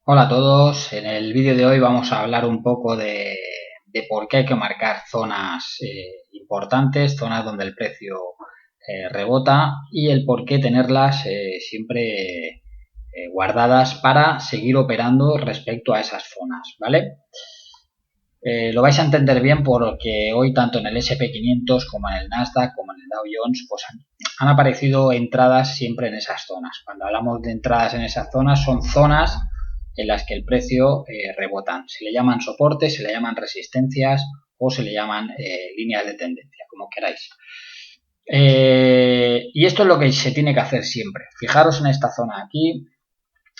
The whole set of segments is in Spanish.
Hola a todos, en el vídeo de hoy vamos a hablar un poco de por qué hay que marcar zonas importantes, zonas donde el precio rebota y el por qué tenerlas siempre guardadas para seguir operando respecto a esas zonas, ¿vale? Lo vais a entender bien porque hoy tanto en el S&P 500 como en el Nasdaq como en el Dow Jones pues han aparecido entradas siempre en esas zonas. Cuando hablamos de entradas en esas zonas son zonas en las que el precio rebotan. Se le llaman soportes, se le llaman resistencias o se le llaman líneas de tendencia, como queráis. Y esto es lo que se tiene que hacer siempre. Fijaros en esta zona aquí,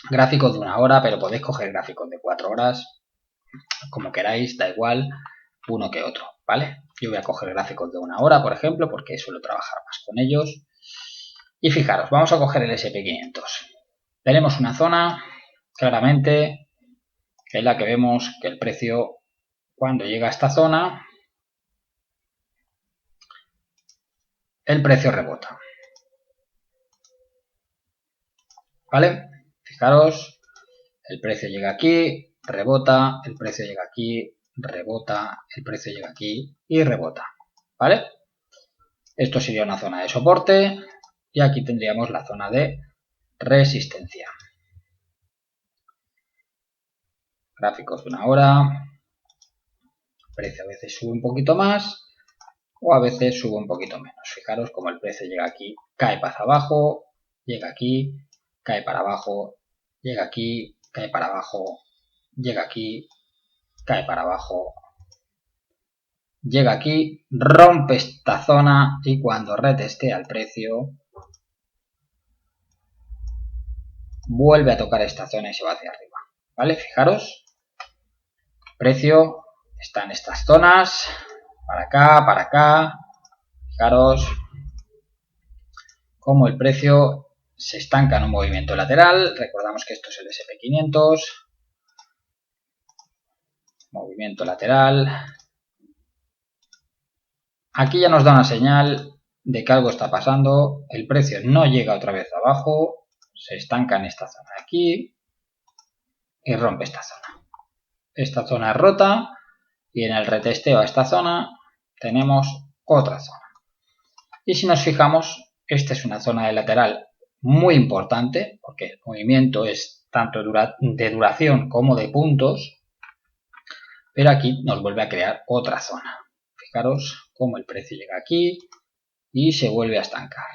gráficos de 1 hora, pero podéis coger gráficos de 4 horas, como queráis, da igual, uno que otro, ¿vale? Yo voy a coger gráficos de 1 hora, por ejemplo, porque suelo trabajar más con ellos. Y fijaros, vamos a coger el S&P 500. Tenemos una zona, claramente, en la que vemos que el precio, cuando llega a esta zona, el precio rebota. ¿Vale? Fijaros, el precio llega aquí, rebota, el precio llega aquí, rebota, el precio llega aquí y rebota. ¿Vale? Esto sería una zona de soporte y aquí tendríamos la zona de resistencia. Gráficos de 1 hora. El precio a veces sube un poquito más o a veces sube un poquito menos. Fijaros como el precio llega aquí, cae para abajo, llega aquí, cae para abajo, llega aquí, cae para abajo, llega aquí, cae para abajo, llega aquí, rompe esta zona y cuando retestea el precio vuelve a tocar esta zona y se va hacia arriba. ¿Vale? Fijaros, el precio está en estas zonas, para acá. Fijaros cómo el precio se estanca en un movimiento lateral. Recordamos que esto es el S&P 500. Movimiento lateral. Aquí ya nos da una señal de que algo está pasando. El precio no llega otra vez abajo. Se estanca en esta zona de aquí. Y rompe esta zona. Esta zona es rota. Y en el retesteo a esta zona tenemos otra zona. Y si nos fijamos, esta es una zona de lateral muy importante, porque el movimiento es tanto de duración como de puntos, pero aquí nos vuelve a crear otra zona. Fijaros cómo el precio llega aquí y se vuelve a estancar.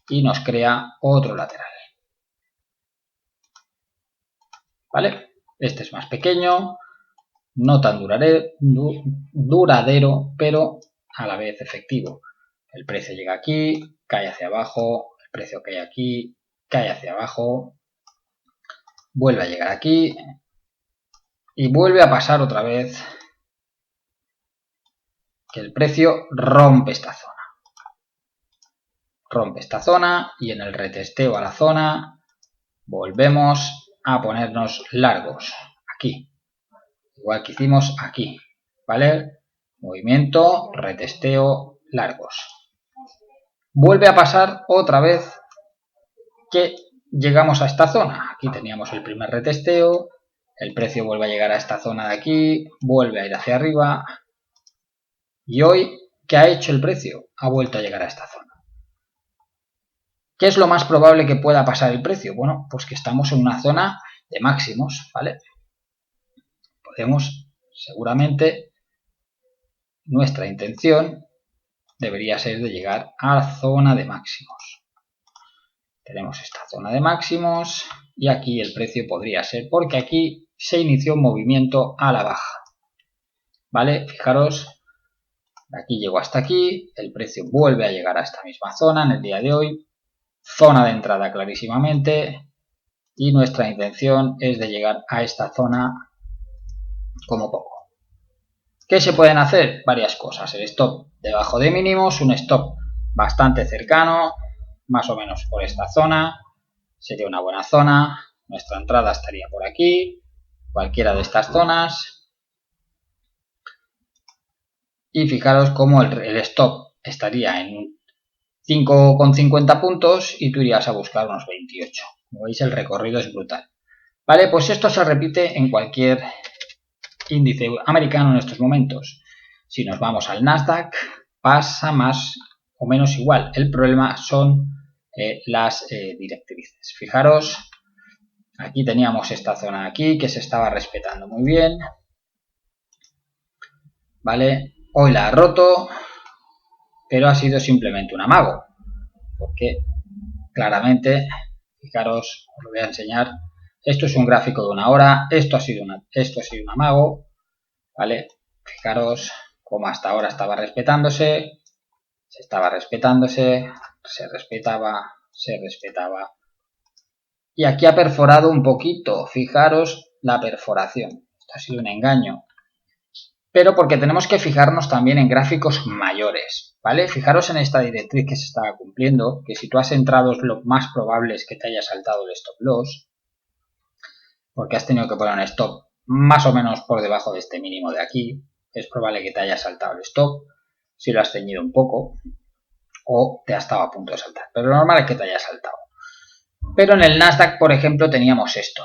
Y nos crea otro lateral. ¿Vale? Este es más pequeño, no tan duradero, pero a la vez efectivo. El precio llega aquí, cae hacia abajo, el precio cae aquí, cae hacia abajo, vuelve a llegar aquí y vuelve a pasar otra vez que el precio rompe esta zona. Rompe esta zona y en el retesteo a la zona volvemos a ponernos largos, aquí, igual que hicimos aquí, ¿vale? Movimiento, retesteo, largos. Vuelve a pasar otra vez que llegamos a esta zona. Aquí teníamos el primer retesteo, el precio vuelve a llegar a esta zona de aquí, vuelve a ir hacia arriba y hoy, ¿qué ha hecho el precio? Ha vuelto a llegar a esta zona. ¿Qué es lo más probable que pueda pasar el precio? Bueno, pues que estamos en una zona de máximos, ¿vale? Podemos, seguramente, nuestra intención debería ser de llegar a la zona de máximos. Tenemos esta zona de máximos y aquí el precio podría ser, porque aquí se inició un movimiento a la baja. ¿Vale? Fijaros, de aquí llegó hasta aquí, el precio vuelve a llegar a esta misma zona en el día de hoy. Zona de entrada clarísimamente y nuestra intención es de llegar a esta zona como poco. ¿Qué se pueden hacer? Varias cosas. El stop debajo de mínimos, un stop bastante cercano, más o menos por esta zona, sería una buena zona. Nuestra entrada estaría por aquí, cualquiera de estas zonas. Y fijaros cómo el stop estaría en 5,50 puntos y tú irías a buscar unos 28. Como veis, el recorrido es brutal. Vale, pues esto se repite en cualquier índice americano en estos momentos. Si nos vamos al Nasdaq, pasa más o menos igual. El problema son las directrices. Fijaros, aquí teníamos esta zona aquí que se estaba respetando muy bien. Vale, hoy la ha roto, pero ha sido simplemente un amago. Porque claramente, fijaros, os lo voy a enseñar. Esto es un gráfico de una hora, esto ha sido un amago, ¿vale? Fijaros cómo hasta ahora estaba respetándose, se respetaba. Y aquí ha perforado un poquito, fijaros la perforación. Esto ha sido un engaño. Pero porque tenemos que fijarnos también en gráficos mayores, ¿vale? Fijaros en esta directriz que se estaba cumpliendo, que si tú has entrado lo más probable es que te haya saltado el stop loss, porque has tenido que poner un stop más o menos por debajo de este mínimo de aquí. Es probable que te haya saltado el stop, si lo has ceñido un poco, o te ha estado a punto de saltar. Pero lo normal es que te haya saltado. Pero en el Nasdaq, por ejemplo, teníamos esto.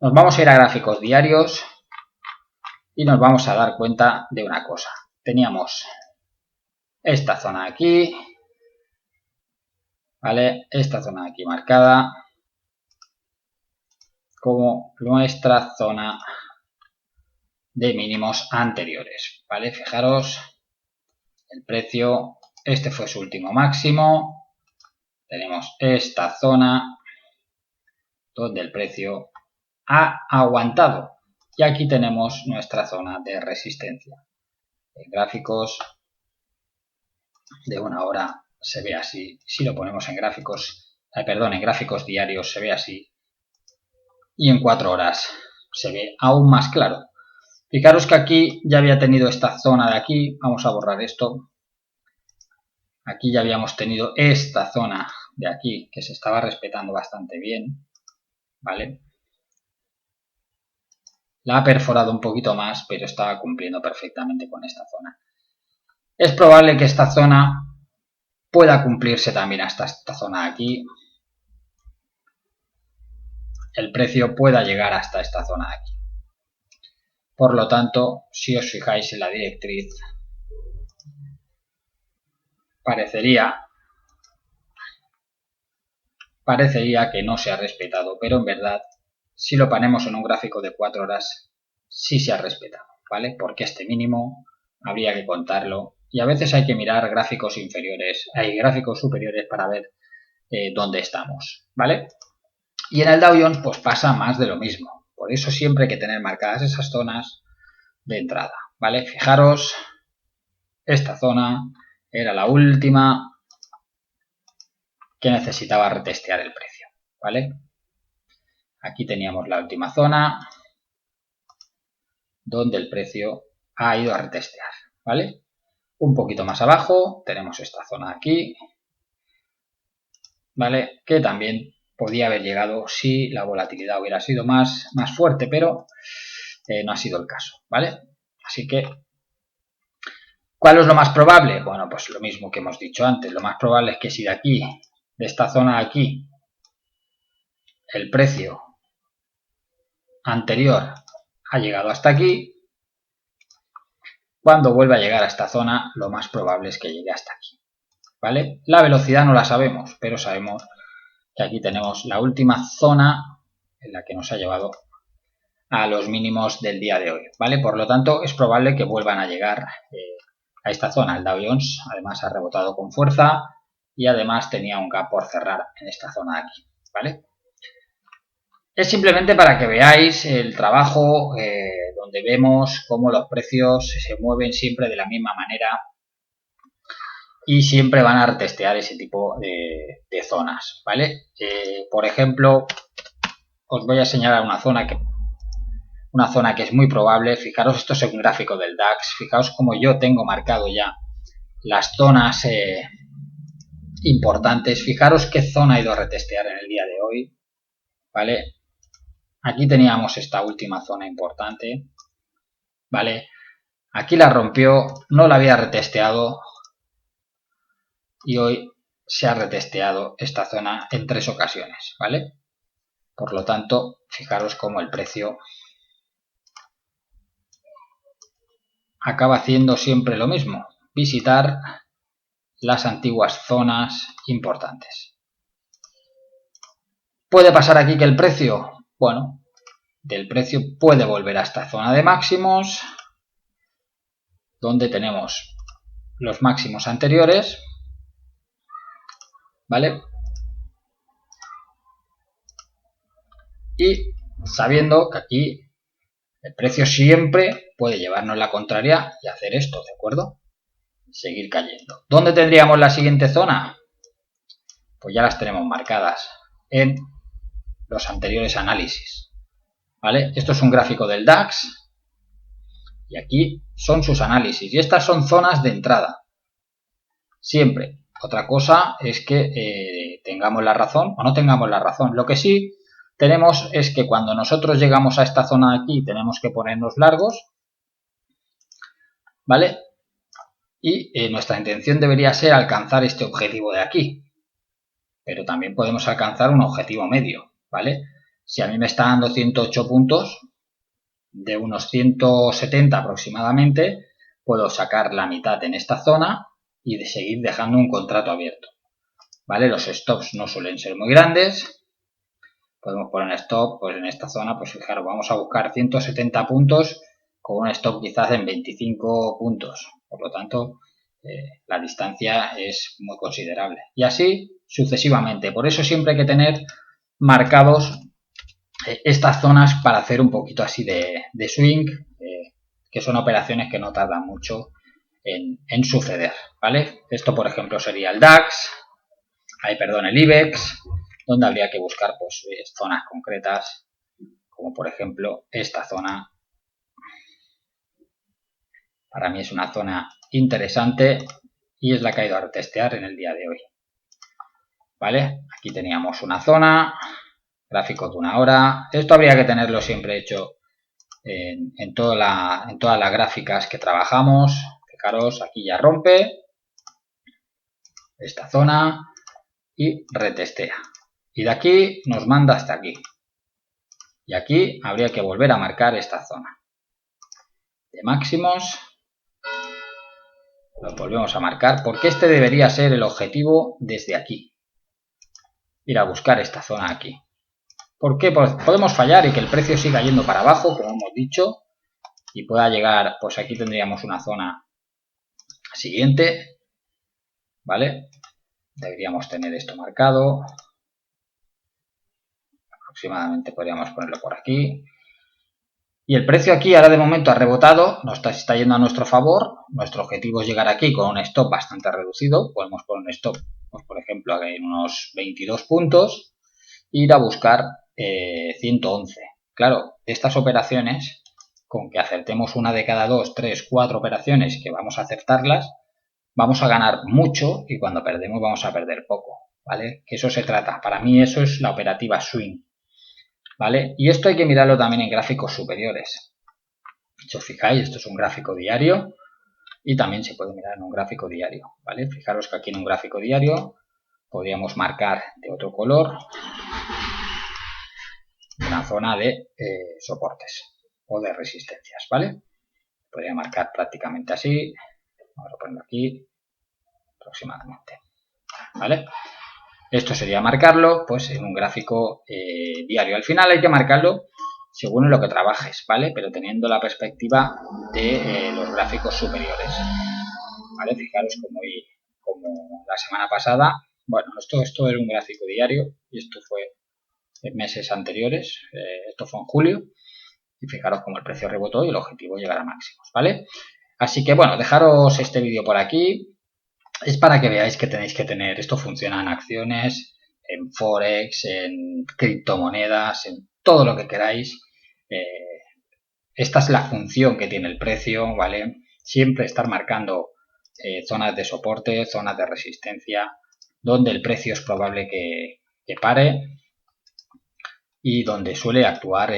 Nos vamos a ir a gráficos diarios y nos vamos a dar cuenta de una cosa. Teníamos esta zona aquí, ¿vale? Esta zona aquí marcada como nuestra zona de mínimos anteriores, ¿vale? Fijaros, el precio, este fue su último máximo. Tenemos esta zona donde el precio ha aguantado. Y aquí tenemos nuestra zona de resistencia. En gráficos de una hora se ve así. Si lo ponemos en gráficos, en gráficos diarios se ve así. Y en 4 horas se ve aún más claro. Fijaros que aquí ya había tenido esta zona de aquí. Vamos a borrar esto. Aquí ya habíamos tenido esta zona de aquí que se estaba respetando bastante bien. ¿Vale? La ha perforado un poquito más, pero estaba cumpliendo perfectamente con esta zona. Es probable que esta zona pueda cumplirse también hasta esta zona de aquí. El precio pueda llegar hasta esta zona de aquí. Por lo tanto, si os fijáis en la directriz, parecería que no se ha respetado, pero en verdad, si lo ponemos en un gráfico de 4 horas, sí se ha respetado, ¿vale? Porque este mínimo habría que contarlo y a veces hay que mirar gráficos inferiores, hay gráficos superiores para ver dónde estamos, ¿vale? Y en el Dow Jones pues pasa más de lo mismo, por eso siempre hay que tener marcadas esas zonas de entrada, ¿vale? Fijaros, esta zona era la última que necesitaba retestear el precio, ¿vale? Aquí teníamos la última zona donde el precio ha ido a retestear, ¿vale? Un poquito más abajo tenemos esta zona aquí, ¿vale? Que también podía haber llegado si la volatilidad hubiera sido más fuerte, pero no ha sido el caso, ¿vale? Así que, ¿cuál es lo más probable? Bueno, pues lo mismo que hemos dicho antes. Lo más probable es que si de aquí, de esta zona de aquí, el precio anterior ha llegado hasta aquí, cuando vuelva a llegar a esta zona, lo más probable es que llegue hasta aquí, ¿vale? La velocidad no la sabemos, pero sabemos que aquí tenemos la última zona en la que nos ha llevado a los mínimos del día de hoy, ¿vale? Por lo tanto, es probable que vuelvan a llegar a esta zona. El Dow Jones además ha rebotado con fuerza y además tenía un gap por cerrar en esta zona de aquí, ¿vale? Es simplemente para que veáis el trabajo donde vemos cómo los precios se mueven siempre de la misma manera y siempre van a retestear ese tipo de zonas, ¿vale? Por ejemplo, os voy a señalar una zona que es muy probable. Fijaros, esto es un gráfico del DAX. Fijaos como yo tengo marcado ya las zonas importantes. Fijaros qué zona ha ido a retestear en el día de hoy, ¿vale? Aquí teníamos esta última zona importante, ¿vale? Aquí la rompió, no la había retesteado y hoy se ha retesteado esta zona en 3 ocasiones, ¿vale? Por lo tanto, fijaros cómo el precio acaba haciendo siempre lo mismo, visitar las antiguas zonas importantes. ¿Puede pasar aquí que el precio? Bueno, del precio puede volver a esta zona de máximos, donde tenemos los máximos anteriores, ¿vale? Y sabiendo que aquí el precio siempre puede llevarnos la contraria y hacer esto, ¿de acuerdo? Seguir cayendo. ¿Dónde tendríamos la siguiente zona? Pues ya las tenemos marcadas en los anteriores análisis, ¿vale? Esto es un gráfico del DAX y aquí son sus análisis y estas son zonas de entrada. Siempre. Otra cosa es que tengamos la razón o no tengamos la razón. Lo que sí tenemos es que cuando nosotros llegamos a esta zona de aquí tenemos que ponernos largos, ¿vale? Y nuestra intención debería ser alcanzar este objetivo de aquí. Pero también podemos alcanzar un objetivo medio, ¿vale? Si a mí me está dando 108 puntos, de unos 170 aproximadamente, puedo sacar la mitad en esta zona y de seguir dejando un contrato abierto, ¿vale? Los stops no suelen ser muy grandes. Podemos poner un stop, pues en esta zona, pues fijaros, vamos a buscar 170 puntos con un stop quizás en 25 puntos. Por lo tanto, la distancia es muy considerable. Y así sucesivamente. Por eso siempre hay que tener marcados estas zonas para hacer un poquito así de swing, que son operaciones que no tardan mucho en suceder, ¿vale? Esto, por ejemplo, sería el DAX, el IBEX, donde habría que buscar pues zonas concretas, como por ejemplo esta zona. Para mí es una zona interesante y es la que he ido a retestear en el día de hoy, ¿vale? Aquí teníamos una zona, gráfico de una hora. Esto habría que tenerlo siempre hecho en todas las gráficas que trabajamos. Fijaros, aquí ya rompe esta zona y retestea. Y de aquí nos manda hasta aquí. Y aquí habría que volver a marcar esta zona de máximos. Lo volvemos a marcar porque este debería ser el objetivo desde aquí. Ir a buscar esta zona aquí. ¿Por qué? Pues podemos fallar y que el precio siga yendo para abajo, como hemos dicho, y pueda llegar, pues aquí tendríamos una zona siguiente, ¿vale? Deberíamos tener esto marcado. Aproximadamente podríamos ponerlo por aquí. Y el precio aquí ahora de momento ha rebotado, nos está yendo a nuestro favor. Nuestro objetivo es llegar aquí con un stop bastante reducido. Podemos poner un stop, pues por ejemplo, en unos 22 puntos. E ir a buscar 111. Claro, estas operaciones, con que acertemos una de cada 2, 3, 4 operaciones que vamos a acertarlas, vamos a ganar mucho y cuando perdemos vamos a perder poco, ¿vale? Que eso se trata. Para mí eso es la operativa swing, ¿vale? Y esto hay que mirarlo también en gráficos superiores. Si os fijáis, esto es un gráfico diario y también se puede mirar en un gráfico diario, ¿vale? Fijaros que aquí en un gráfico diario podríamos marcar de otro color una zona de soportes o de resistencias, ¿vale? Podría marcar prácticamente así. Vamos a ponerlo aquí aproximadamente, ¿vale? Esto sería marcarlo pues en un gráfico diario. Al final hay que marcarlo según en lo que trabajes, ¿vale? Pero teniendo la perspectiva de los gráficos superiores, ¿vale? Fijaros como la semana pasada, bueno, esto era un gráfico diario y esto fue en meses anteriores, esto fue en julio, y fijaros como el precio rebotó y el objetivo es llegar a máximos, ¿vale? Así que bueno, dejaros este vídeo por aquí. Es para que veáis que tenéis que tener, esto funciona en acciones, en forex, en criptomonedas, en todo lo que queráis. Esta es la función que tiene el precio, ¿vale? Siempre estar marcando zonas de soporte, zonas de resistencia, donde el precio es probable que pare y donde suele actuar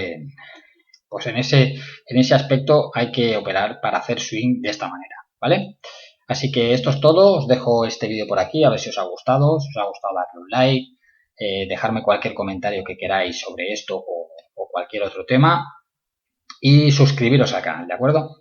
pues en ese aspecto hay que operar para hacer swing de esta manera, ¿vale? Así que esto es todo, os dejo este vídeo por aquí, a ver si os ha gustado, darle un like, dejarme cualquier comentario que queráis sobre esto o cualquier otro tema y suscribiros al canal, ¿de acuerdo?